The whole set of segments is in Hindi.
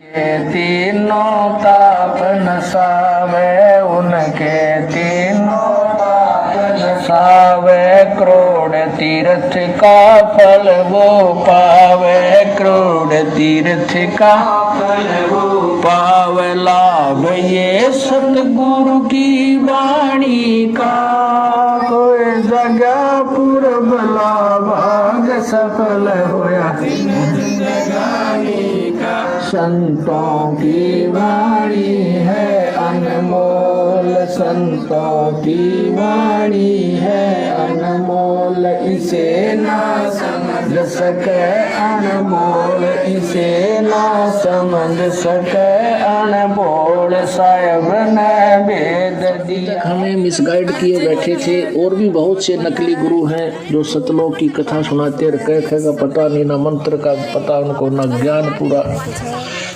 के तीनों ताप नसावे, उनके तीनों ताप नसावे, क्रोड़ तीर्थ का फल वो पावे, क्रोड़ तीर्थ का फल वो पावे, लाभ ये सतगुरु की वाणी का, कोई जगह पूर्व भाग सफल होया संतों की वाणी है अनमोल, संतों की वाणी है अनमोल, इसे ना समझ सके अनमोल, इसे ना समझ सके अनमोल, साहब ने वेद दिया। हमें मिसगाइड किए बैठे थे। और भी बहुत से नकली गुरु हैं जो सतलोक की कथा सुनाते, कह का पता नहीं, ना मंत्र का पता उनको, ना ज्ञान पूरा।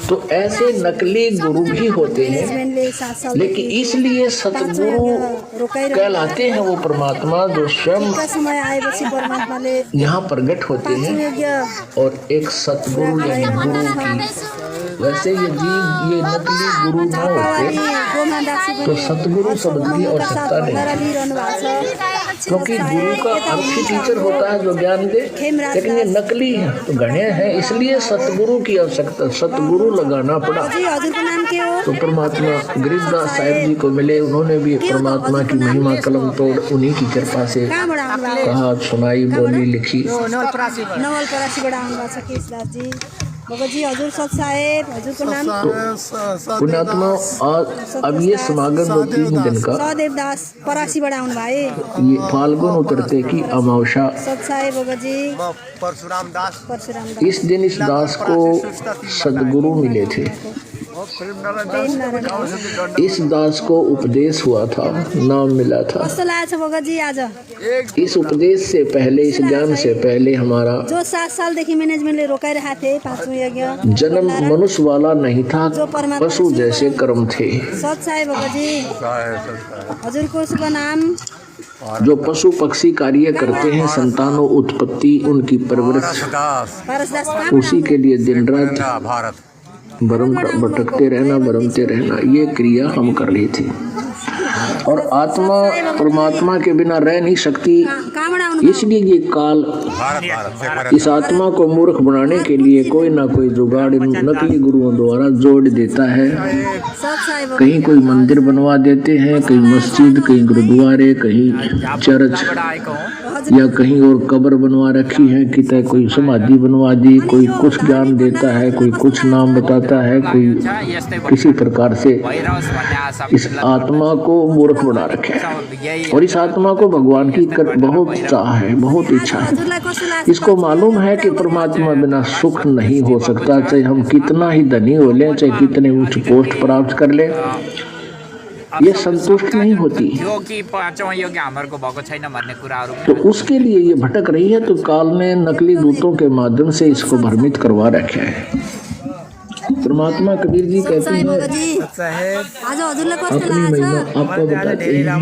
तो ऐसे नकली गुरु भी होते हैं, लेकिन इसलिए सतगुरु कहलाते हैं वो परमात्मा जो स्वयं यहाँ प्रकट होते हैं। और एक सतगुरु यानी गुरु की, वैसे यदि ये नकली गुरु न होते तो सतगुरु शब्द की आवश्यकता नहीं, क्योंकि गुरु का अर्थ ही टीचर होता है जो ज्ञान दे, लेकिन ये नकली है तो गणे हैं, इसलिए सतगुरु की आवश्यकता, सतगुरु लगाना पड़ा। तो परमात्मा गरीबदास साहिब जी को मिले, उन्होंने भी परमात्मा की महिमा कलम तोड़ उन्हीं की कृपा से कहा, सुनाई, बोली, लिखी। पुण्यात्मा अब ये समागम 2-3 दिन का, ये फाल्गुन उतरते की अमावस्या, इस दिन इस दास को सदगुरु मिले थे। इस दास को उपदेश हुआ था, नाम मिला था। इस उपदेश से पहले, इस ज्ञान से पहले हमारा जो 7 साल देखिए मैनेजमेंट ले रोका रहा थे, पांचवें यज्ञ जन्म मनुष्य वाला नहीं था, पशु जैसे कर्म थे। सत साहेब हजूर को शुभ नाम। जो पशु पक्षी कार्य करते हैं, संतानों उत्पत्ति, उनकी परवरिश, उसी के लिए दिन रात भटकते रहना, भरमते रहना, ये क्रिया हम कर रही थी। और आत्मा परमात्मा के बिना रह नहीं सकती, इसलिए ये काल इस आत्मा को मूर्ख बनाने के लिए कोई ना कोई जुगाड़ नकली गुरुओं द्वारा जोड़ देता है। कहीं कोई मंदिर बनवा देते हैं, कहीं मस्जिद, कहीं गुरुद्वारे, कहीं चर्च, या कहीं और कब्र बनवा रखी है, कितने कोई समाधि बनवा दी, कोई कुछ ज्ञान देता है, कोई कुछ नाम बताता है, कोई किसी प्रकार से इस आत्मा को मूर्ख बना रखे है। और इस आत्मा को भगवान की बहुत चाह है, बहुत इच्छा है। इसको मालूम है कि परमात्मा बिना सुख नहीं हो सकता, चाहे हम कितना ही धनी हो लें, चाहे कितने उच्च पोस्ट प्राप्त कर लें, ये संतुष्ट नहीं होती। तो उसके लिए ये भटक रही है। तो काल ने नकली दूतों के माध्यम से इसको भ्रमित करवा रखे है। परमात्मा कबीर जी कहते हैं, अपनी महिमा आपको बताते हैं,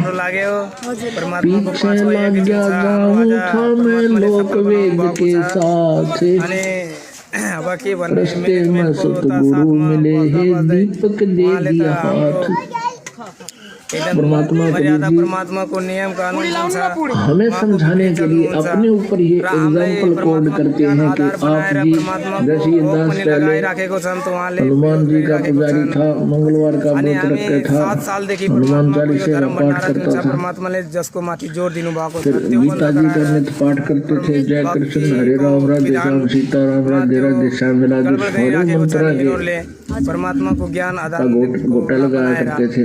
पीछे लग गया था मैं लोक वेद के साथ, रस्ते में सतगुरु मिले हैं, दीपक दे दिया हाथ। परमात्मा को नियम कानून हमें समझाने के लिए अपने ऊपर ये एग्जाम्पल कोड करते हैं कि आप जी जैसे ये दास पहले हनुमान जी का पुजारी था, मंगलवार का व्रत रखता था, हनुमान चालीसा का पाठ करता था, परमात्मा ने जसको माटी जोड़ दिनु बाको, फिर गीता जी का नित्य पाठ करते थे, जय कृष्ण हरे राम राधे राम सीता राम राधे राधे श्याम राधे, सारे मंत्र के परमात्मा को ज्ञान गोटा लगाया करते थे।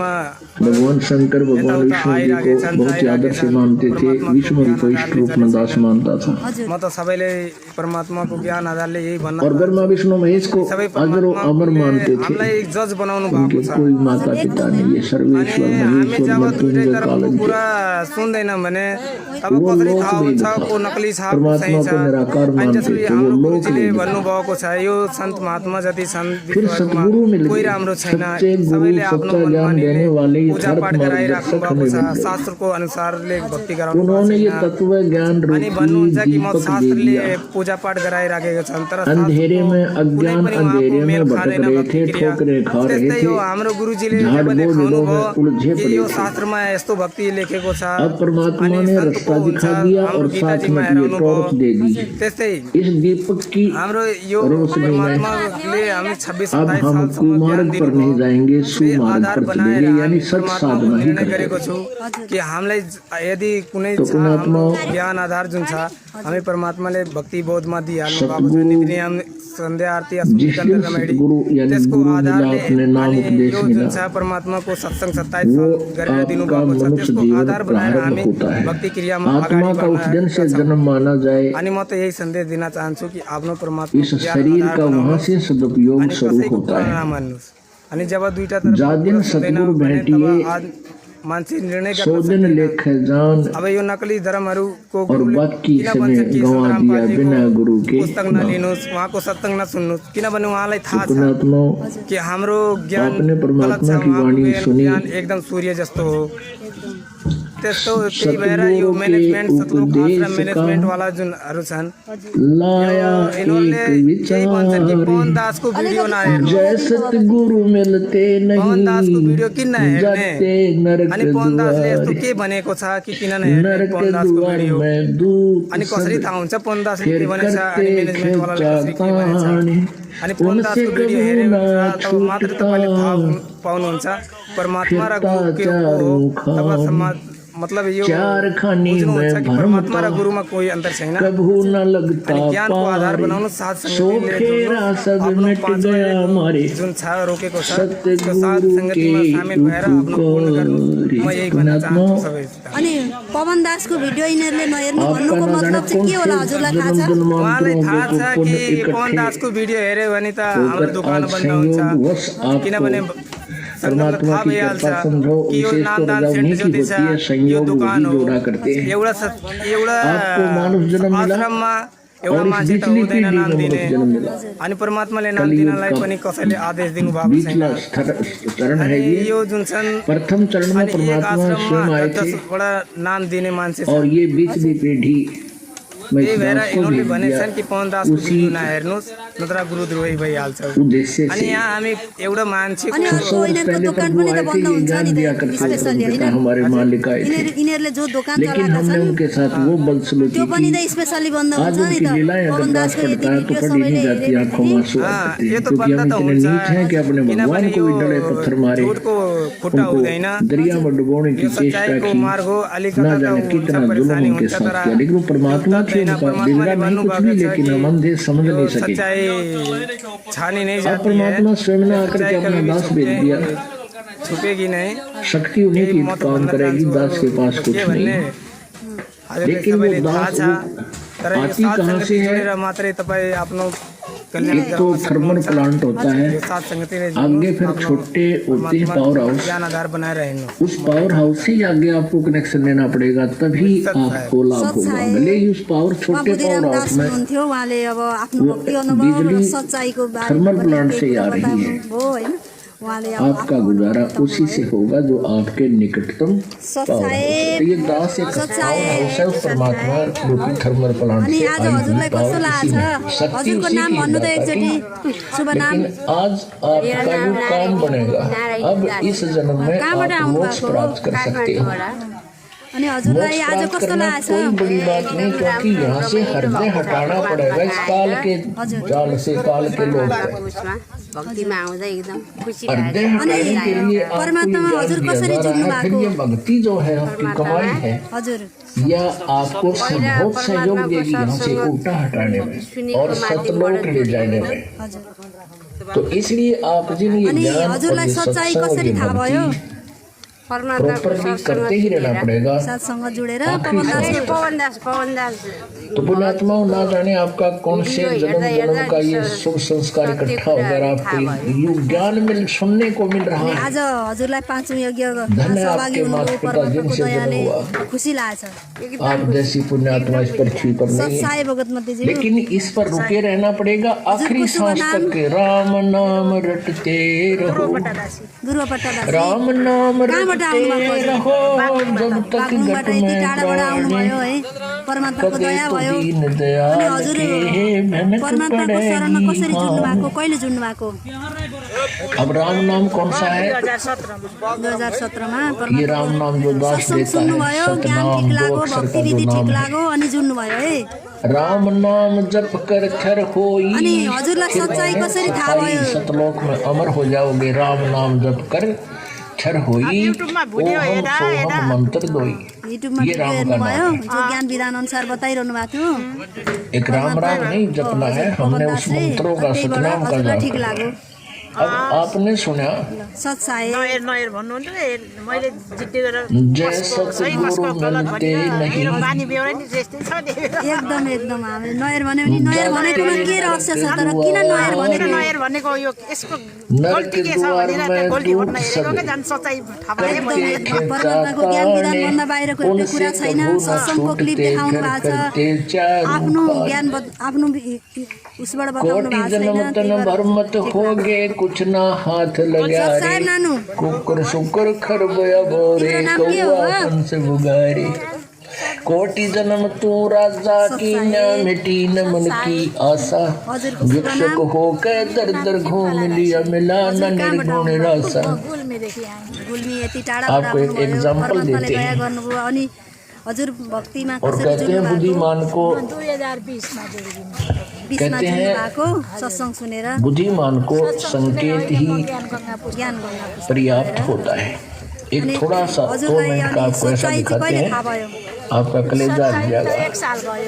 भगवान शंकर भगवान विष्णु जी को बहुत ही आदर से मानते थे, विष्णु जी को इष्ट रूप में दास मानता था। मतलब सबैले परमात्मा को ज्ञान आधारले यही भन्नु, और ब्रह्मा विष्णु महेश को अजर और अमर मानते थे। हामीलाई जज बनाउनु उनके कोई माता पिता नहीं, ये सर्वेश्वर महेश्वर मृत्युंजय काल पूरा सुन्दैन भने अब कसरी थाहा हुन्छ को नकली छ, परमात्मा को निराकार मानते थे। वो लोक भन्नु भएको छ, यो सन्त महात्मा जति फिर सतगुरु मिल कोही गए, राम्रो छैन सच्चे गुरु सबैले आफ्नो सच्चा ज्ञान देने वाले ये पूजा पाठ यथार्थ गराइराख्नु मार्गदर्शक भएको हमें छ मिल गए। शास्त्रको अनुसारले भक्ति गराउनु उन्होंने ये भएको छैन। तत्व ज्ञान अनि रूपी भन्नुहुन्छ कि म दीपक दे शास्त्रले दिया। पूजा पाठ गराइराखेको छन् तर अंधेरे शास्त्रको में कुनै अज्ञान पनि उहाँको अंधेरे मेल में भटक खाँदैन रहे भक्ति थे, क्रिया। ठोकरे खा रहे त्यस्तै थे, हो हाम्रो गुरुजीले झाड़ जब बोझ देखाउनु में उलझे भयो कि यो पड़े थे। शास्त्रमा यस्तो भक्ति लेखेको छ अब परमात्मा अनि ने सन्तको रास्ता हुन्छ, दिखा दिया हाम्रो और साथ गीताजीमा में ये हेराउनु टॉर्च दे दी। भयो। त्यस्तै इस दीपक की हाम्रो यो रोशनी में परमात्माले हामी 26 अब 27 हम सालसम्म ज्ञान कुमार्ग पर नहीं दिनुभयो। जाएंगे, त्यही सुमार्ग आधार पर बनाएर चलेंगे, यानी हामी सत परमात्माको साधना ही निर्णय करेंगे। गरेको छु कि हामीलाई यदि कुनै तो छ पुण्यात्मा हाम्रो ज्ञान आधार जुन छ हामी परमात्माले भक्ति बोधमा दिइहाल्नु भएको छ। नित्य हम सन्ध्या आरती जिस दिन सतगुरु यानी त्यसको गुरु मिला, आधारले अपने नाम अनि उपदेश यो मिला, जुन छ परमात्माको सत्संग 27 वो साल गरेर दिनु आपका भएको छ मनुष्य त्यसको जीवन आधार बनाएर प्रारंभ हामी होता है। भक्ति क्रियामा आत्मा का उस दिन से जन्म माना जाए, अनि म त यही सन्देश दिन चाहन्छु कि आफ्नो परमात्मा इस शरीर का वहां से सदुपयोग शुरू होता है। मान्नुहोस् अनि जब दुईटा तरफ जा दिन सतगुरु भेटिए, आज मान्छे निर्णय 100 दिन लेखे जान, अब यो नकली धर्महरूको और बाकी समय गंवा दिया बिना गुरु के। पुस्तक नलिनुहोस् उहाँको सत्संग नसुन्नुहोस् किनभने उहाँलाई थाहा छ पुण्यात्मा कि हाम्रो ज्ञान आपने परमात्मा गलत छ, की उहाँको वाणी सुनी। ज्ञान एकदम सूर्य जस्तो हो। त्यस्तो त्यही भएर यो सतगुरु के मैनेजमेंट सतलोक उपदेश आश्रम मैनेजमेंट का वाला जुनहरू छन् लाया यिनीहरूले एक यही भन्छन् कि विचार, पवन दासको भिडियो नहेर्नु। जय सतगुरु मिलते पवन दासको नहीं, भिडियो किन नहेर्ने जाते नरक अनि पवन दासले यस्तो द्वार, के भनेको छ कि किन नहेर्ने नरक पवन दासको द्वार भिडियो। में दूत अनि कसरी थाहा हुन्छ पवन दासले के फिर भनेछ अनि करते म्यानेजमेन्ट वालाले कसरी के भनेछ। खिंचातानी, अनि पवन उनसे दासको भिडियो कबू हेरेर ना तब मात्र तपाईँले थाहा छूटता, पाउनुहुन्छ परमात्मा र फिरता गुरु के हो। चारों तब खान, समाज मतलब यो चार खानी बुझ्नुहुन्छ में कि परमात्मा र भरमता, गुरुमा कोही अन्तर छैन। कभू न लगता अनि ज्ञानको आधार पारी, बनाउनु साथ सो सङ्गतिले फेरा सब आफ्नो मिट 5 गया हमारे, जुन छ रोकेको छ सत्य त्यो साथ गुरु सङ्गतिमा के सामेल भएर आफ्नो पूर्ण गर्नु म यही भन्न चाहन्छु सबैसित। अनि पवन दासको भिडियो यिनीहरूले नहेर्नु आपका भन्नुको न जाने मतलब चाहिँ के होला हजुरलाई थाहा छ? जन्म उहाँलाई जन्मान्तरों थाहा के छ पुण्य कि पवन इकट्ठे दासको भिडियो हेऱ्यो भने त हाम्रो होकर दोकान आज बन्द हुन्छ संयोगवश किनभने आपको परमात्मा की कृपा समझो, कि यो विशेष तो नामदान रजा उन्हीं सेन्ट की ज्योति छ होती है, यो संयोग दोकान वही हो। जोड़ा करते हैं। एउटा आपको मानुष जन्म मिला आश्रममा एउटा और इस मान्छे त बीचली हुँदैन पीढ़ी नाम में दिने मनुष्य जन्म मिला। अनि परमात्माले नाम कलियुग दिनलाई का पनि कसैले आदेश दिनुभएको बीचला छैन। चरण है अनि ये। यो जुन छन् प्रथम चरण में अनि एक परमात्मा स्वयं आश्रममा आए थे 10वटा नाम दिने मान्छे छ। और ये बीचली पीढ़ी में त्यही इस भएर दास को यिनीहरूले भेज भनेछन् कि दिया पवन दासको उसी भिडियो नहेर्नुहोस् नत्र गुरुद्रोही भइहाल्छ। उद्देश्य अनि से। यहाँ हामी एउटा मान्छेको अनि अर्को यिनीहरूको दोकान पनि त बन्द हुन्छ नि दिया त करते स्पेसली थे, होइन? हमारे मालिक आए थे, यिनीहरूले जो दोकान लेकिन चलाएका हमने छन् उनके साथ वो बदसलूकी त्यो पनि की। त स्पेसली बन्द आज हुन्छ नि उनकी त। लीलाएं पवन अगर दास दासको यदि पड़ता है तो भिडियो कभी नहीं सबैले जाती, हेऱ्यो आंखों में भने आंसू आ हाँ, जाते यो हैं, त क्योंकि बन्द हम त इतने हुन्छ नीच हैं कि अपने भगवान किनभने को यो भी डले पत्थर मारे, झुटको खुट्टा हुँदैन उनको दरिया में डुबोने की यो चेष्टा सच्चाइको की, मार्ग हो। अलिकता न त जाने हुन्छ कितना जुल्म परेशानी उनके हुन्छ साथ तर किया, लेकिन वो परमात्मा थे, यो उनका परमात्माले बिगड़ा नहीं कुछ भी, भन्नुभएको छ लेकिन कि हम अंधे समझ यो नहीं सके। सच्चाई छानी नहीं अब जाती है। परमात्मा स्वयं ने आकर के सच्चाई अपना कभी भी दास भेज दिया। छुपेगी नहीं। शक्ति उन्हीं की म त काम भन्न करेगी, चाहन्छु दास के पास कुछ के नहीं। भन्ने हजुरले लेकिन वो सबैले थाहा दास छ तर यो आती साथ कहाँ सङ्गति से है? जोडेर मात्रै तपाईँ आफ्नो कल्याण एक तो थर्मल प्लांट होता है, यो साथ सङ्गतिले आगे फिर छोटे होते हैं पावर हाउस, ज्ञान आधार बनाएर हिँड्नु। उस पावर हाउस से ही आगे आपको कनेक्शन लेना पड़ेगा, तभी आपको लाभ होगा। भले ही उस पावर उहाँ छोटे बुद्धिराम पावर दास हाउस में हुनुहुन्थ्यो उहाँले अब आफ्नो वो भक्ति अनुभव र बिजली सच्चाइको थर्मल बारेमा प्लांट पनि से केही आ कुरा रही है। बताउनुभयो होइन? उहाँले अब आपका गुजारा उसी से होगा जो आपके निकटतम पावर हाउस है। तो ये दास एक पावर हाउस है, उस परमात्मा रूपी थर्मल प्लांट अनि से आज आई हुई हजुरलाई कस्तो पावर लाग्छ? इसी में, शक्ति हजुरको उसी नाम की भन्नु त है एकचोटि दाता की। शुभ नाम। लेकिन आज आपका जो काम बनेगा, अब इस जन्म में कहाँबाट आप आउनु मोक्ष भएको? प्राप्त कर सकते हो। अनि हजुरलाई मोक्ष आज प्राप्त कस्तो करना लागेछ? कोई बड़ी बात नहीं, क्योंकि यहाँ से हृदय हटाना पड़ेगा इस काल के जाल से, काल के लोग से। भक्तिमा आउँदा एकदम खुसी हृदय हटाने के लिए आपको परमात्मा ये हजुर ज्ञान कसरी दिया जा जुट्नु रहा है। फिर भएको? ये भक्ति जो है आपकी कमाई है, हजुर या आपको बहुत सहयोग देगी यहाँ से उल्टा हटाने में और सतलोक ले जाने में। हजुर तो इसलिए आप जिन ये अनि ज्ञान और हजुरलाई ये सच्चाइ सत्संग और कसरी ये थाहा भयो? भक्ति प्रॉपरली करते ही रहना पड़ेगा। साथसँग जोडेर आखिरी पवन दास सांस। पवन दास तो पुण्यात्मा ना जाने आपका कौन से जन्म जन्म का ये शुभ संस्कार इकट्ठा होकर आपको ये ज्ञान मिल सुनने को मिल रहा है। आज हजुरलाई पाँचौं यज्ञ धन्य सहभागी आपके हुनुभयो माता पिता परमात्माको जिनसे जन्म दयाले हुआ। खुसी लागेछ। आप जैसी पुण्यात्मा इस पृथ्वी पर नहीं है, सत्साई भगत मध्येजी लेकिन इस पर रुके रहना पड़ेगा आखिरी सांस तक। राम नाम रटते रहो, ध्रुव पट्टादास राम नाम कहाँबाट रटते आउनुभएको रहो, जब तक बागलुङबाट घट यति में टाढाबाट आउनुभयो प्राण है। परमात्माको कदे दया तो भयो। दीन अनि दयाल हजुर के भनक परमात्माको शरणमा कसरी पड़ेगी। जुड्नु भएको, कहिले जुड्नु भएको? अब राम नाम कौन सा है? 2017 मा ये राम नाम जो दास सत्संग देता है, सुन्नुभयो, ज्ञान सतनाम ठिक दो लाग्यो, अक्षर भक्ति का जो विधि नाम ठिक है। लाग्यो अनि जुड्नुभयो है। राम नाम जप कर खर होई, अनि हजुरलाई फिर सच्चाई वह कसरी थाहा सफाई भयो? सतलोक में अमर हो जाओगे। राम नाम जप कर क्षर होई, ओम सोहम मंत्र दोई। युट्युबमा ये भिडियो राम का हेर्नुभयो, नाम जो ज्ञान विधान अनुसार बताइरहनु भएको थियो। एक राम राम नहीं जपना है, हमने उस मंत्रों का सतनाम का हजुरलाई जाप ठिक किया। लाग्यो। अब आपने सुना सच्चाई नयर भन्नुहुन्थ्यो मैले जिद्दी गरेर जय सतगुरु मिलते नहीं, बानी बेहोरा नि त्यस्तै छ एकदम एकदम हामी नयर भन्यो भने नयर भनेकोमा के रहस्य छ, तर किन नयर भनेको? नयर भनेको यो यसको नर गल्ती के के छ द्वार भनेर में त्यो गोल्टी दूत भन्न हेरेको सबै। के जान सच्चाइ थाहा पाए एकदम मैले एकदम परमात्माको ज्ञान विधान भन्दा बाहिरको एउटा कुरा छैन। सत्सङ्गको क्लिप देखाउनु भएको छ, आफ्नो ज्ञान आफ्नो उसबाट बताउनु कोटि भएको जन्म छैन। तन भर मत होगे, कुछ ना हाथ लगा सच्चाई रे। नानु कुकर सुकर खरबया बोरे, तेरा नाम के कौआ हुआ? पंच बुगारे। कोटि जन्म तू राजा की न मिटी न मन की आशा, हजुरको भिक्षुक होकर दर दर घूम लिया, मिला न निर्गुण रासा। गुल्मी यति टाढाबाट आपको एक आउनुभयो, एग्जाम्पल परमात्माले देते दया हैं। गर्नुभयो। अनि हजुर भक्तिमा और कसरी कहते हैं जुड्नु भएको? बुद्धिमान को 2020 मा कहते जुड्नु हैं भएको सत्सङ्ग सुनेर बुद्धिमान को संकेत ही ज्ञान गर्न। पर्याप्त होता है। एक थोड़ा सा 2 हजुरलाई मिनट का अनि आपको ऐसा सच्चाई चाहिँ दिखाते कहिले हैं, थाहा भयो? आपका कलेजा हट जाएगा।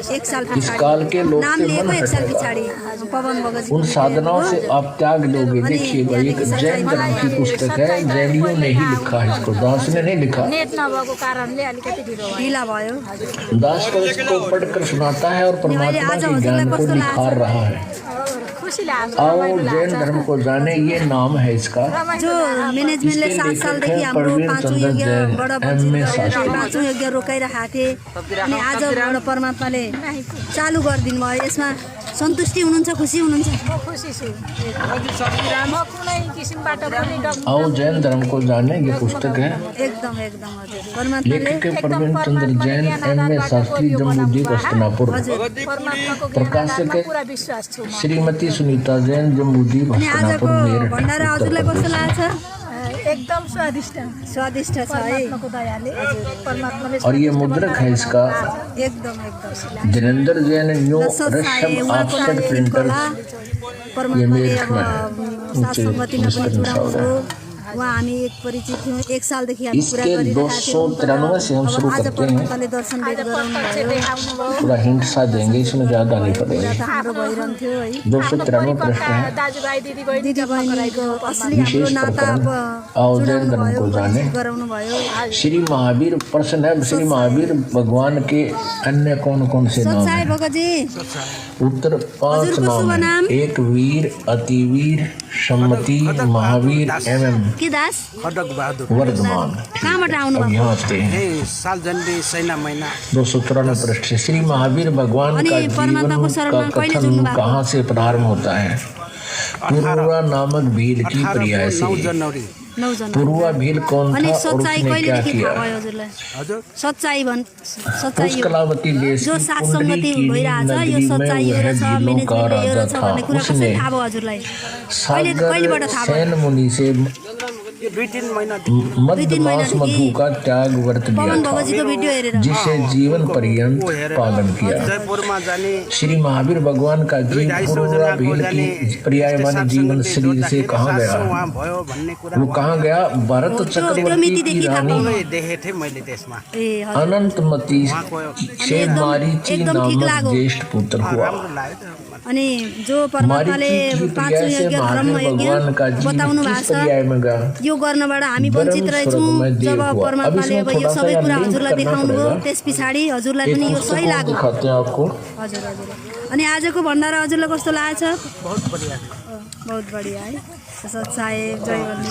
एक साल इस काल के लोग नाम से लिएको मन एक साल हटेगा। पछाडि पवन भगत उन साधनाओं से आप त्याग दोगे। देखिएगा एक जैन धर्म की पुस्तक है, जैनियों ने ही लिखा है इसको, दास ने नहीं लिखा। नेट नभएको कारणले अलिकति ढिलो भयो ढिला भयो। दास को इसको पढ़कर सुनाता है और परमात्मा के ज्ञान को निखार रहा है। खुसी लाग्छ आओ जैन धर्म को जाने, ये नाम है इसका। जो म्यानेजमेन्टले 7 सालदेखि हाम्रो पाँचौं यज्ञबाट पाँचौं यज्ञ रोकाइरहेका थिए, अनि आजबाट परमात्माले चालु गरिदिनु भयो। यसमा सन्तुष्टि हुनुहुन्छ, खुसी हुनुहुन्छ? खुसी छु म कुनै किसिमबाट पनि आओ जैन धर्म को जाने, ये पुस्तक है। एकदम एकदम हजुर परमात्माले लेखक के प्रवीण चंद्र जैन, M.A. शास्त्री, जम्मूदीप हस्तिनापुर। परमात्माको प्रकाशक है पुरा विश्वास छु म श्रीमती सुनीता जैन, जम्मूदीप अनि हस्तिनापुर, आजको मेरठ, भण्डारा उत्तर हजुरलाई कस्तो प्रदेश। लाग्छ? एकदम स्वादिष्ट स्वादिष्ट छ है। परमात्माको दयाले परमात्माले और ये मुद्रक है इसका एकदम एकदम धीरेन्द्र जैन, न्यू दशरथ रश्म साई उहाँको ऑफसेट लागि प्रिंटर। कला परमात्माले मेरठ अब में है। साथ सङ्गतिमा पनि नीचे पुऱ्याउनु। उहाँ हामी एक परिचित थियौँ, 1 सालदेखि हामी पुरा इसके गरिरहेका थियौँ। 293 से हम अब शुरू आज करते हैं। परमात्माले दर्शन भेट गराउनु भयो। थोड़ा हिंट सा देंगे, इसमें ज्यादा नहीं पड़ेगा। त हाम्रो भइरहन्थ्यो है। 293 प्रश्न है। दाजुभाइ दिदीबहिनी दिदी बहिनीको असली हाम्रो विशेष नाता प्रकरण अब आओ जैन जुडाउनु धर्म भयो, को जाने। गराउनु भयो। श्री महावीर प्रश्न है, श्री महावीर भगवान के अन्य कौन कौन से नाम सच्चाई हैं? भगतजी उत्तर 5 हजुरको नाम शुभ है। नाम? एक वीर, अतिवीर, सम्मति, महावीर, MM के दास खडक बहादुर वर्धमान। कहाँबाट आउनु अब भएको? यहाँ आते हैं। साल जनवरी सैना महिना 293 पृष्ठ से श्री महावीर भगवान अनि का जीवन परमात्माको शरणमा का कहिले कथन जुट्नु भएको? कहाँ से प्रारंभ होता है? पूर्वा नामक भील की प्रिया 9 से। जनवरी 9 जना। पूर्वा भील कौन अनि था और सच्चाई उसने क्या कहिलेदेखि किया? थाहा भयो हजुरलाई? हजुर सच्चाई सच्चाई उस यो कलावती देश जो की सात कुंडली सङ्गति की भइरहेछ, यो नगरी में सच्चाई यो वह रहेछ, भीलों का म्यानेजमेन्ट यो राजा रहेछ था। भन्ने कुरा कसरी उसने थाहा भयो हजुरलाई? सागर थाहा भयो? सैन मुनि से यो 2-3 महिना मध्य मास मधु का त्याग व्रत लिया पवन था, भगतजीको भिडियो हेरेर जिसे जीवन पर्यंत पालन किया। जयपुरमा जाने श्री महावीर भगवान का जीव पूर्वा भील की पर्यायमान जीवन शरीर से कहाँ गया? उहाँ भयो भन्ने कुरा वो कहाँ गया? भरत चक्रवर्ती की रानी देखेको थिएँ मैले त्यसमा ए हजुर अनंतमती से मारीची एकदम ठीक नामक लाग्यो। ज्येष्ठ पुत्र हुआ। राम्रो लाग्यो अनि जो परमात्माले पाँचौं यज्ञ धर्म यज्ञ बताउनु भएको छ यो गर्नबाट हामी वञ्चित रहेछौँ। जब परमात्माले अब यो सबै कुरा हजुरलाई देखाउनु भयो त्यस पछाडि हजुरलाई पनि यो सही लाग्यो। हजुर हजुर। अनि आजको भण्डारा हजुरलाई कस्तो लागेछ? बहुत बढ़िया है। सच्चाई जय वंदे।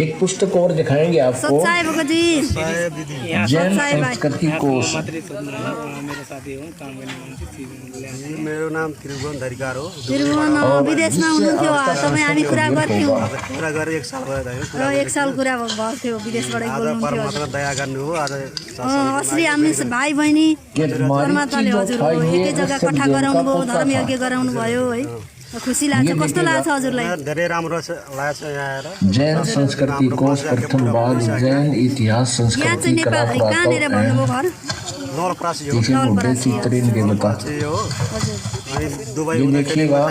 एक पुस्तक और दिखाएंगे आपको, सच्चाई भगत जी, जैन संस्कृति कोश। मेरो नाम त्रिभुवन धरिकार हो। त्रिभुवन विदेशमा हुनुहुन्थ्यो, तपाईँ हामी कुरा गर्थ्यौँ। कुरा गरेर 1 साल भयो। 1 साल कुरा भएको थियो, विदेशबाट बोल्नुहुन्थ्यो। परमात्मा दया गर्नु हो। आज असली हामी भाइ बहिनी परमात्माले हजुरको एकै जग्गा कट्ठा गराउनु भयो, धर्म यज्ञ गराउनु भयो है। खुसी लाग्छ। कस्तो लाग्छ हजुरलाई? धेरै राम्रो लाग्छ यहाँ आएर। जैन संस्कृति कोश प्रथम भाग, जैन इतिहास संस्कृति कला कहाँनिर भन्नुभयो घर? नवलपरासी हो। चित्रिन के बता अनि दुबई देखिएगा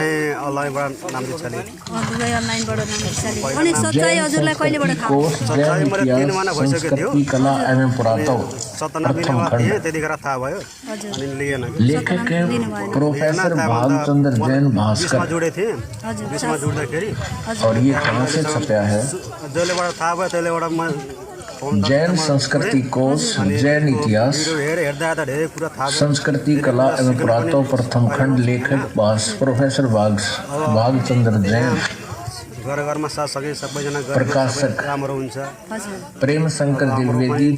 अनलाइनबाट नाम दिछाले। दुबई अनलाइनबाट नाम दिछाले। अनि सच्चाई हजुरलाई कहिलेबाट थाहा? कोश जैन इतिहास संस्कृति कला एवं पुरातत्व 97 मा थिए, त्यतिखेर थाहा भयो। अनि लिएन। लेखक हैं प्रोफेसर भालचंद्र जैन भास्कर। जुडे थिए। बिचमा जुड्दाखेरि और ये कहाँ से छपा है? जसलेबाट थाहा भयो त्यसलेबाट म जैन संस्कृति कोश, जैन इतिहास हेर्दा त धेरै कुरा थाहा संस्कृति कला एवं पुरातत्व प्रथम खंड, लेखक प्रोफेसर भालचंद्र जैन, घर घरमा साथसँगै सबैजना प्रकाशक राम्रो हुन्छ। प्रेम शंकर द्विवेदी,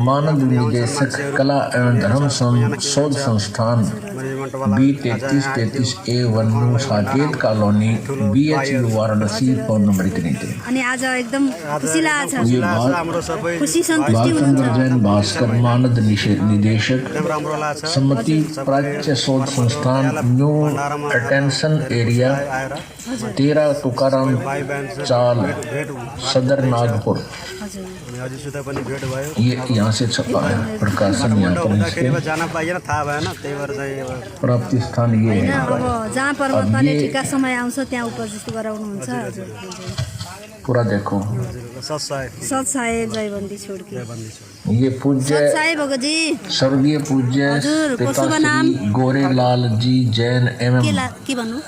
मानद निदेशक कला एवं धर्म शोध संस्थान, B3333A1 Saket colony, BHU Varanasi, phone number इतने थे। अनि आज एकदम खुसी लाग्छ। ये हाम्रो सबै खुसी सन्तुष्टि भालचंद्र जैन भास्कर, मानद निदेशक, राम्रो लाग्छ। सम्मति प्राच्य शोध संस्थान, न्यू अटेंशन एरिया, 13 तुकाराम चाल, सदर नागपुर। हजुरसित पनि भेट भयो। ये यहाँ से छपा है, प्रकाशन यहाँ पर इसके जान पाइएन, थाहा भएन, त्यही भएर चाहिँ प्राप्ति स्थान ये है। अब जहाँ परमात्माले ठिका समय आउँछ त्यहाँ उपस्थित गराउनुहुन्छ। पूरा देखो। सत साहेब जयवंती छोड़की। ये पूज्य साहेब भगत जी, स्वर्गीय पूज्य हजुर, को शुभ पिताश्री नाम? गोरेलाल जी जैन एवं के भन्नु?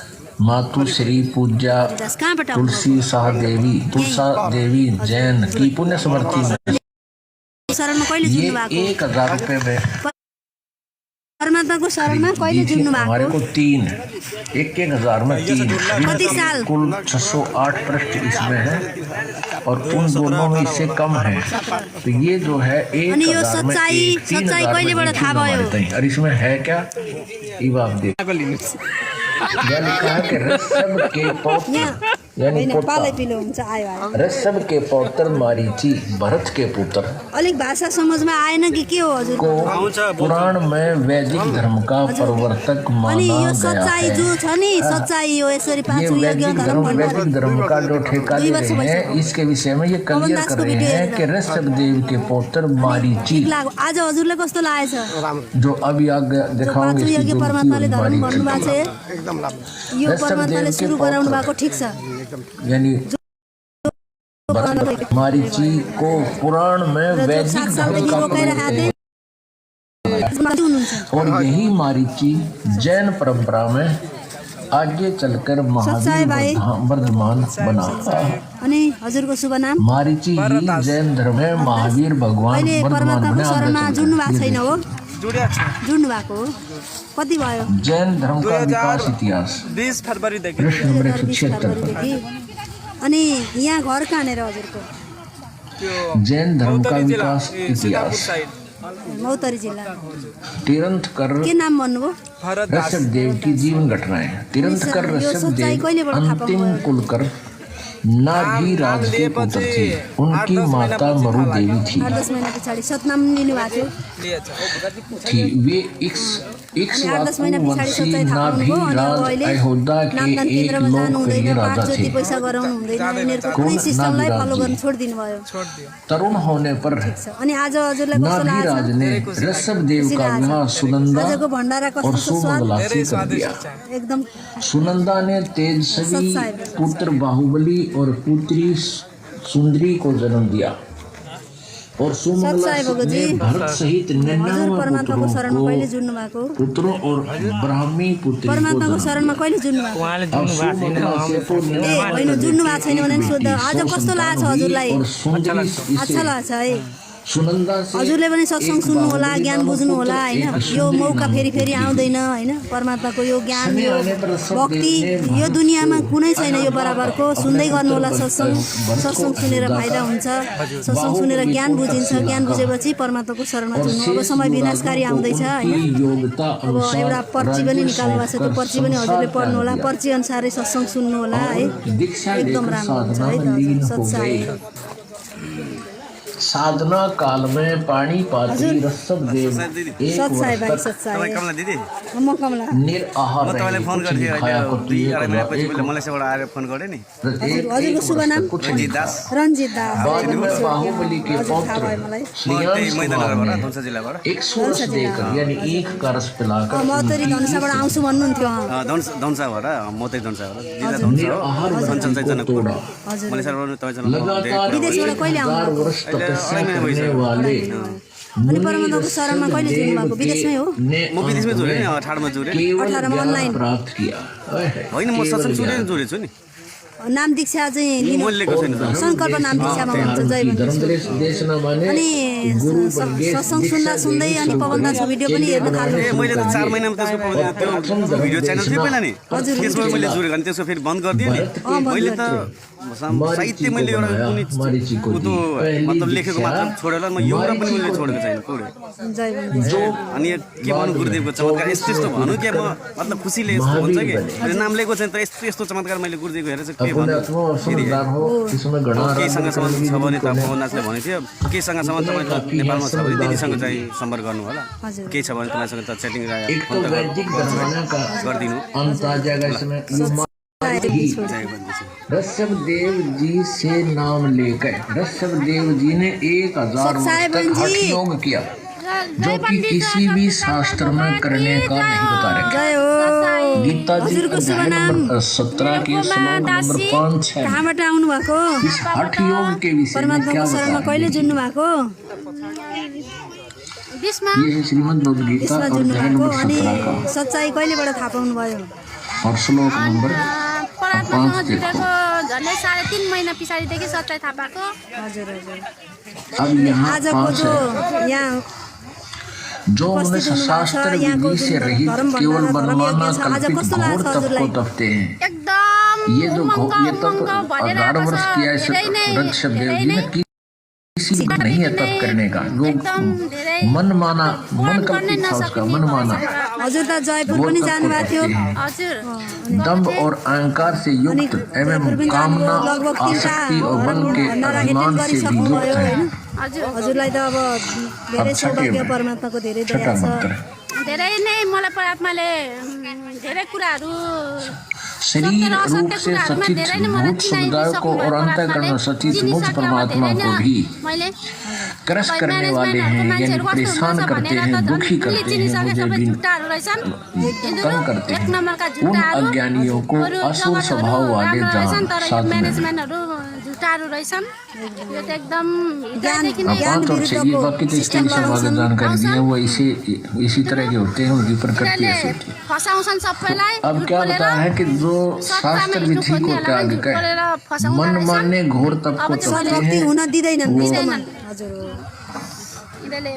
मातु श्री पूज्या कहाँबाट आउनु? तुलसा देवी जैन की पुण्य स्मृति में शरणमा कहिले ये जुन्नु भएको? 1000 रुपए में परमात्माको शरणमा कहिले जुन्नु हमारे भएको? को 3 1,000 में 3 कति साल? कुल 608 पृष्ठ इसमें है और उन दोनों में इससे कम है। तो ये जो है अनि यो 1,000 में सच्चाई 3,000 में कहिलेबाट थाहा भयो? और इसमें है क्या? ये आप देख क्या लिखा है कि ऋषभ के पौत्र यानी पालै पिलो हुन्छ आयो। ऋषभ के पौत्र मारीची, भरत के पुत्र अलिक भाषा समझमा आएन कि के हो हजुर? को पुराण में वैदिक धर्म का प्रवर्तक माना अनि यो गया सच्चाई है। जो छ नि, सच्चाई यो यसरी ये पाँचौं यज्ञ वैदिक धर्म वैदिक धर्म का जो ठेका ले रहे हैं, इसके विषय में ये क्लियर कर रहे हैं कि ऋषभ देव के पौत्र मारीची, आज हजुरलाई कस्तो लागेछ? जो अभी आगे दिखाऊंगे पाँचौं यज्ञ इसकी परमात्माले जो धर्म मारीची, गर्नुभएको छ, यो परमात्माले सुरु गराउनु भएको ठिक छ। यानी मारीची को पुराण में वैदिक 7 धर्म सालदेखि का रोकाइरहेका थिए। और यही मारीची जैन परंपरा में आगे चलकर महावीर वर्धमान बना। अनि हजुरको शुभ नाम? मारीची ही जैन धर्म है, महावीर भगवान अहिले वर्धमान परमात्माको शरणमा बने। जुड्नु भएको छैन हो? जुड्नु भएको हो। कति भयो? जैन धर्म का विकास इतिहास 20 फरवरीदेखि पृष्ठ नंबर 176 देखि। अनि यहाँ घर कहाँनिर हजुरको? जैन धर्म का विकास इतिहास मौतरी जिल्ला। तीर्थंकर के नाम भन्नुभयो? ऋषभ देव की जीवन घटनाएं। तीर्थंकर ऋषभ देव अंतिम कुलकर नाभी राज के पुत्र थे। उनकी माता मरु देवी थी। 8-10 महिना पछाडि सतनाम लिनु भएको थी। वे इक्ष्वाकु वंशी नाभी राज अयोध्या के एक लोकप्रिय राजा थे। पैसा गराउनु हुँदैन, उनीहरुको कुनै सिस्टमलाई फलो गर्न छोड्दिनु भयो। तरुण होने पर अनि आज हजुरलाई कस्तो नाभी लाग्छ? राज ने ऋषभ देव का विवाह सुनंदा आजको भण्डारा और कस्तो स्वाद? सुमंगला से कर दिया। एकदम सुनंदा ने तेजस्वी पुत्र बाहुबली और पुत्री सुंदरी को जन्म दिया और सुमंगला सच्चाई भगत जी। ने भरत सहित हजुर 99 परमात्माको शरणमा पुत्रों कहिले जुड्नु भएको को पुत्रों और ब्राह्मी पुत्री को परमात्माको जन्म शरणमा कहिले जुड्नु भएको उहाँले अब जुड्नु भएको छैन सुमंगला से तो ए होइन जुड्नु भएको छैन भने नि सोध्दा आज कस्तो लाग्छ हजुरलाई और सुंदरी अच्छा इसे लाग्छ है सुनंदा से हजुरले पनि सत्संग एक सुन्नु होला बाहुबली ज्ञान नामक बुझ्नु पुत्र, होला होइन एक यो सुंदरी मौका फेरि फेरि नामक आउँदैन होइन परमात्माको यो ज्ञान समय यो आने पर सब भक्ति देवने यो दुनियाँमा कुनै छैन यो बराबरको अपने सुन्दै गर्नु होला पुत्र सत्संग वंश को सत्संग सुनेर दाता, फाइदा हुन्छ सत्संग सुनेर ज्ञान बुझिन्छ ज्ञान बुझेपछि परमात्माको शरणमा और जुड्नु अब शेष समय विनाशकारी युवाओं को आउँदैछ होइन उनकी योग्यता अब अनुसार एउटा पर्ची पनि राज्य निकाल्नु भएको छ त्यो सौंपकर पर्ची पनि हजुरले संसार पढ्नु होला त्याग पर्ची अनुसारै सत्संग सुन्नु होला है और दीक्षा एकदम लेकर राम्रो हुन्छ साधना है में लीन त हो सच्चाइ गए। साधना काल में पानी पात्री ऋषभ देव एक सच्चाइ भाइ वर्ष तक सच्चाइ तपाईँ कमला दिदी म कमला निराहार म तपाईँलाई रहे, फोन कुछ गर्थेँ नहीं खाया, अहिले कुछ 2 नहीं अढाई महिना पछि एक मैले मलेसियाबाट आएर फोन गरेँ नि हजुरको शुभ नाम कुछ रञ्जित नहीं दास रञ्जित दास बाद में बाहुबली के हजुर थाहा भयो पौत्र मलाई म श्रीयांश त्यही कुमार मैदानगरबाट ने धनुषा जिल्लाबाट एक सोरस देकर यानी एक करस पिलाकर म तरी धनुषाबाट आउँछु भन्नुहुन्थ्यो धनुषाबाट म त्यही धनुषाबाट जिल्ला धनुषा निराहार हो सञ्चालन चाहिँ को जनकपुर तोड़ा। हजुर मलेसियाबाट तपाईँसँग लगातार विदेशबाट कहिले आउनु 1000 वर्ष तपस्या करने वाले अनि परमात्माको शरणमा कहिले जुड्नु भएको विदेशमै हो ने म विदेशमै जोडेँ नि 18 मा जोडेँ केवल 18 मा ज्ञान online। प्राप्त किया होइन म सत्संग सुनेर जोडेको छु नि नाम दीक्षा चाहिँ लिनु मैले लिएको छैन त। संकल्प नाम दीक्षामा हुन्छ जय धर्म भन्नु देश न माने अनि गुरु बर्गेश सत्संग सुन्दा सुन्दै अनि पवन दासको भिडियो पनि हेर्न थाल्नु ए मैले त 4 महिनामा त्यसको त्यो भिडियो च्यानल थियो पहिला नि हजुर, त्यसमा मैले जोडेको अनि त्यसको फेरि बन्द गरिदिएँ नि मैले त साहित्य मैले एउटा कुनै कुतो मतलब लेखेको मात्र छोडेर म एउटा पनि मैले छोडेको छैन कोडे जय भन्नु अनि के भन्नु गुरुदेवको चमत्कार यस्तो यस्तो भन्नु के म मतलब खुसीले यस्तो हुन्छ कि मैले नाम लिएको छैन तर यस्तो यस्तो चमत्कार मैले गुरुदेवको हेरेर चाहिँ के अपने भन्नु आत्मा और समझदार हो इसमें गणा केसँग सम्बन्ध छ भने त पवनदासले भनेको थियो केसँग सम्बन्ध तपाईँ नेपालमा छ भने दिदीसँग चाहिँ सम्पर्क गर्नु होला हजुर। केही छ भने तपाईँसँग त च्याटिङ एक तो वैदिक जमाना का गरिदिनु अंत आ जाएगा इसमें ऋषभ देव जी से नाम लेकर ऋषभ देव जी ने 1000 वर्ष सच्चाई तक बहन जी। हठ योग किया जो कि किसी भी शास्त्र में करने का नहीं बता रहे। जय हो गीता जी हजुरको शुभ अध्याय नाम नंबर 17 के श्लोक नंबर 5-6 कहाँबाट आउनु भएको इस हठ योग के विषय में क्या परमात्माको शरणमा बता कहिले रहे जुड्नु भएको हैं? ये है श्रीमद् भगवद गीता यसमा जुड्नु अध्याय भएको नंबर अनि 17 का सच्चाइ कहिलेबाट थाहा पाउनु भयो और श्लोक नंबर परात्मासँग 5 देखो। जुटेको झन्डै 3.5 महिना पछाडिदेखि सच्चाइ थाहा पाएको हजुर हजुर अब यहाँ आजको 5 जो है यहाँ जो मनुष्य शास्त्र विधि से रहित केवल मनमाना कल्पित घोर तप को तपते हैं एकदम ये जो ये तप 18 वर्ष किया है ऋषभ देव जी ने किसी को नहीं है तप करने का जो मन माना मन कल्पित था उसका मन माना हजुर त जयपुर वो पनि तप को जानुभएको थियो तपते हैं हजुर दम्भ और अहंकार से युक्त एवं कामना आसक्ति और बल के अभिमान से भी युक्त है हजुर हजुरलाई त अब धेरै सौभाग्य परमात्माको धेरै दया छठा छ मंत्र धेरै नै मलाई परमात्माले धेरै कुराहरू शरीर रूप से सचित भूत समुदाय को और अंतःकरण सचित मुझ परमात्मा को भी मैले क्रश करने वाले हैं यानी परेशान करते हैं दुखी करते हैं मुझे भी झुट्टाहरू रहेछन् तंग करते एक हैं नम्बरका उन झुट्टाहरू अज्ञानियों को असुर स्वभाव वाले रहेछन् तर यो साथ में म्यानेजमेन्टहरू झुट्टाहरू रहेछन् यो त एकदम हृदयदेखि नै अब 5 और 6 ये बाकी तो इसके विषय में आगे जानकारी दी है वो इसी तरह के होते हैं उनकी प्रकृति ऐसी होती है फसाउँछन् सबैलाई अब क्या बताया है कि जो शास्त्र विधि को त्याग कर मन माने घोर तप को तपते सद्भक्ति हैं हुन दिँदैनन् वो हजुर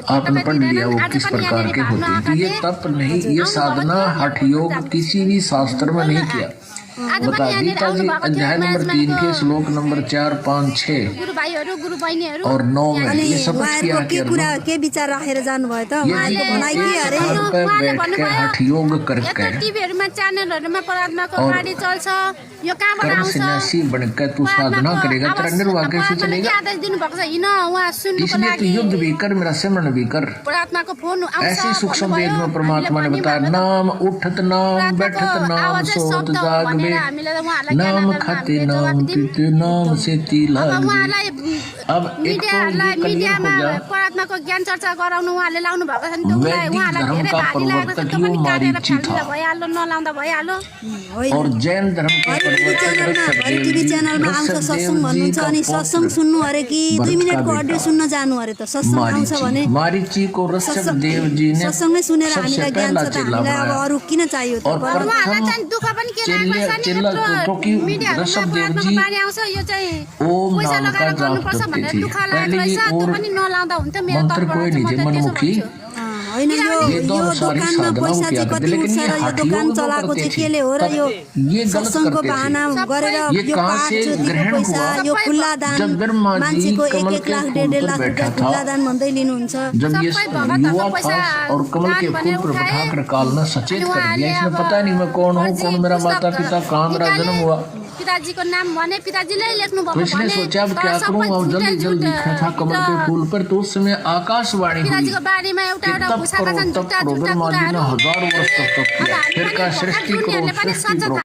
आपने पढ़ लिया वो किस प्रकार के होते हैं तो ये तप नहीं ये साधना हठ योग किसी भी शास्त्र में नहीं किया बता गीता जी अध्याय नंबर 3 के श्लोक नंबर 4, 5, 6 गुरुभाइहरू गुरुबहिनीहरू और 9 में अनि ये सब किया उहाँहरूको के कुरा के विचार राखेर जानुभयो त उहाँहरूको भनाइ के अरे घर पे बैठ के हठ योग करके यत्रो टिभीहरूमा च्यानलहरूमा परमात्माको और गाडी चल्छ यो कहाँबाट कर्म आउँछ सन्यासी बनकर तू साधना करेगा तेरा निर्वाह कैसे चलेगा आदेश दिनुभएको छ हिँड उहाँ सुन्नुको इसलिए तू लागि युद्ध भी कर मेरा सिमरन भी कर परमात्माको फोन आउँछ ऐसे सूक्ष्म वेद में परमात्मा ने बताया नाम उठत नाम बैठत नाम सोत जागबे नाम खाते नाम पीते नाम से तिलागबे उहाँलाई अब एक तो ये क्लियर मिडियामा हो गया परमात्माको ज्ञान चर्चा गराउनु उहाँले लाउनु भएको छ नि त वैदिक उहाँलाई धर्म धेरै का भारी लागेको छ प्रवर्तक त्यो पनि यो काटेर मारीची फ्यालिँदा था भइहाल्यो नलाउँदा भइहाल्यो और जैन धर्म के टिभी च्यानलमा आउँछ सत्सङ भन्नुहुन्छ अनि सत्सङ सुन्नु अरे कि 2 मिनेटको अडियो सुन्न जानु अरे त सत्सङ आउँछ भने मारीची को ऋषभ देव जी ने सत्सङ नै सुनेर सबसे हामीलाई ज्ञान पहला छ त चेला हामीलाई अब बनाया। अरू किन चाहियो त और उहाँहरूलाई चाहिँ दुःख पनि के लागेको छ नि क्योंकि ऋषभ देव जी बानी आउँछ यो चाहिँ ओम पैसा नाम का लगाएर जाप गर्नुपर्छ करती भनेर थी। दुःख पहले लागेको ये रहेछ त्यो और पनि नलाउँदा हुन्थ्यो मेरो मंत्र तर्फबाट कोई चाहिँ नहीं म थे त त्यसो मनमुखी भन्छु। होइन ये यो दोनों सारी दोकानमा साधना पैसा किया चाहिँ करते, कति लेकिन उठ्छ ये र यो हाथी दोकान योग चलाएको करते चाहिँ थे। केले हो र तब यो ये गलत सत्सङको करते थे। बहाना गरेर ये यो कहाँ पाठ से ज्योतिको ग्रहण पैसा हुआ? यो खुल्ला दान जब ब्रह्मा जी मान्छेको कमल 1 के लाख फूल 1.5 पर लाख बैठा रुपियाँ था, खुल्ला दान भन्दै लिनुहुन्छ जब ये सबै भगतहरूको युवा पैसा था और कमल के दान फूल पर भने बैठा कर उठाए। काल ने सचेत अनि कर दिया। उहाँले इसमें अब पता नहीं मैं कौन हूँ, कौन मेरा पुस्तक माता पिता, कहाँ मेरा निकाले, जन्म हुआ। पिताजीको नाम भने पिताजीले लेख्नु तो भएको इसने भने सोचा अब तर क्या सबै करूँ, और जल्दी झुटे जल्दी झुटे लिखा था कमल के फूल पर। तो उस समय आकाशवाणी हुई पिताजीको बारेमा एउटा कि एउटा तप घुसाएका करो छन् तप झुटा करो। झुटा ब्रह्मा जी ने कुराहरू 1000 वर्ष तक तप किया। अब फिर हामी का पनि सृष्टि भगत करो दुनियाँले पनि सृष्टि करो।